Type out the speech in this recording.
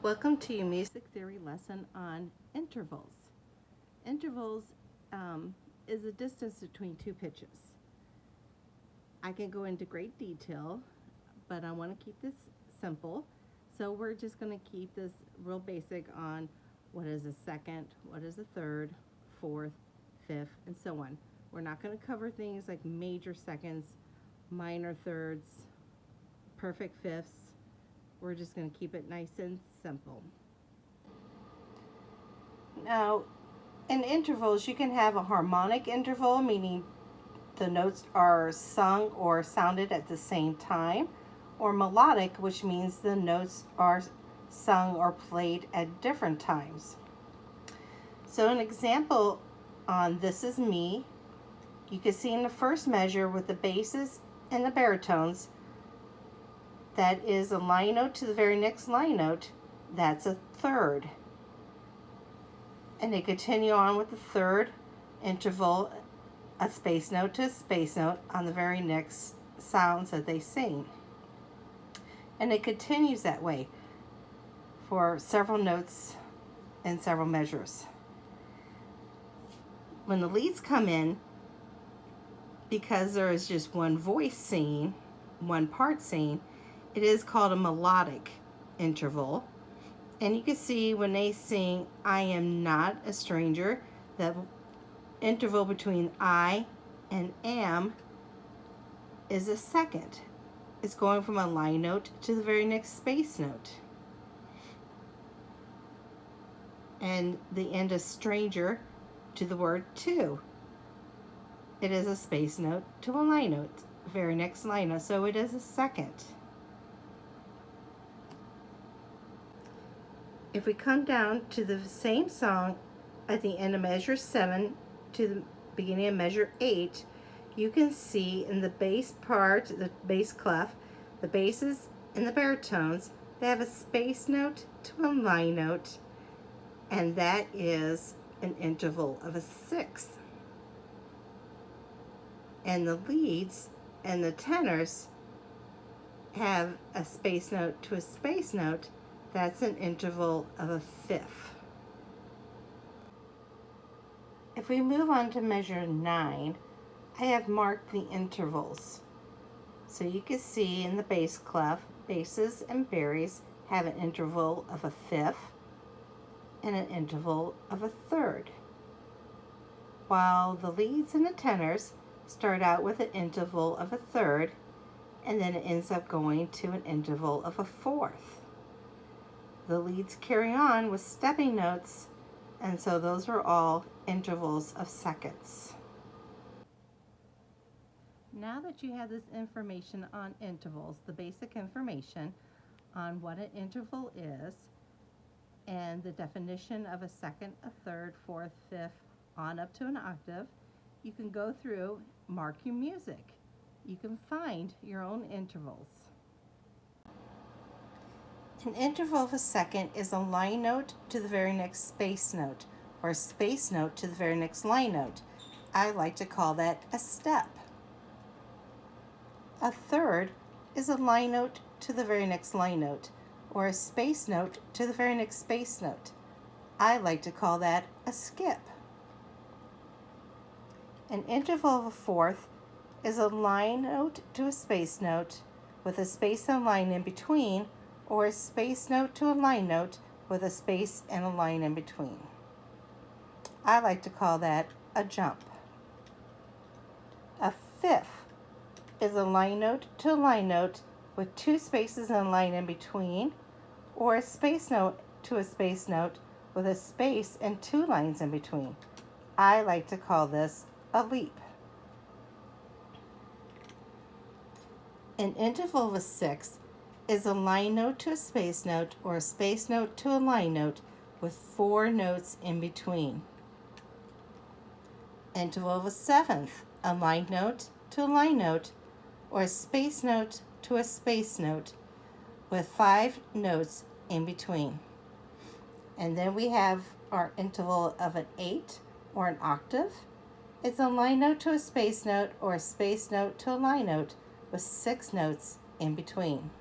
Welcome to your music theory lesson on intervals. Intervals is a distance between two pitches. I can go into great detail, but I want to keep this simple. So we're just going to keep this real basic on what is a second, what is a third, fourth, fifth, and so on. We're not going to cover things like major seconds, minor thirds, perfect fifths. We're just going to keep it nice and simple. Now, in intervals, you can have a harmonic interval, meaning the notes are sung or sounded at the same time, or melodic, which means the notes are sung or played at different times. So an example on This Is Me, you can see in the first measure with the basses and the baritones, that is a line note to the very next line note, that's a third. And they continue on with the third interval, a space note to a space note on the very next sounds that they sing. And it continues that way for several notes and several measures. When the leads come in, because there is just one voice singing, one part singing, it is called a melodic interval. And you can see when they sing I Am Not a Stranger, the interval between I and am is a second. It's going from a line note to the very next space note. And the end of stranger to the word to. It is a space note to a line note, very next line note, so it is a second. If we come down to the same song at the end of measure 7 to the beginning of measure 8, you can see in the bass part, the bass clef, the basses and the baritones, they have a space note to a line note, and that is an interval of a sixth. And the leads and the tenors have a space note to a space note, that's an interval of a fifth. If we move on to measure 9, I have marked the intervals. So you can see in the bass clef, basses and baries have an interval of a fifth and an interval of a third, while the leads and the tenors start out with an interval of a third, and then it ends up going to an interval of a fourth. The leads carry on with stepping notes, and so those are all intervals of seconds. Now that you have this information on intervals, the basic information on what an interval is, and the definition of a second, a third, fourth, fifth, on up to an octave, you can go through, mark your music. You can find your own intervals. An interval of a second is a line note to the very next space note, or a space note to the very next line note. I like to call that a step. A third is a line note to the very next line note, or a space note to the very next space note. I like to call that a skip. An interval of a fourth is a line note to a space note with a space and line in between, or a space note to a line note with a space and a line in between. I like to call that a jump. A fifth is a line note to a line note with two spaces and a line in between, or a space note to a space note with a space and two lines in between. I like to call this a leap. An interval of a sixth is a line note to a space note, or a space note to a line note with four notes in between. Interval of a seventh, a line note to a line note, or a space note to a space note with five notes in between. And then we have our interval of an eighth, or an octave. It's a line note to a space note, or a space note to a line note with six notes in between.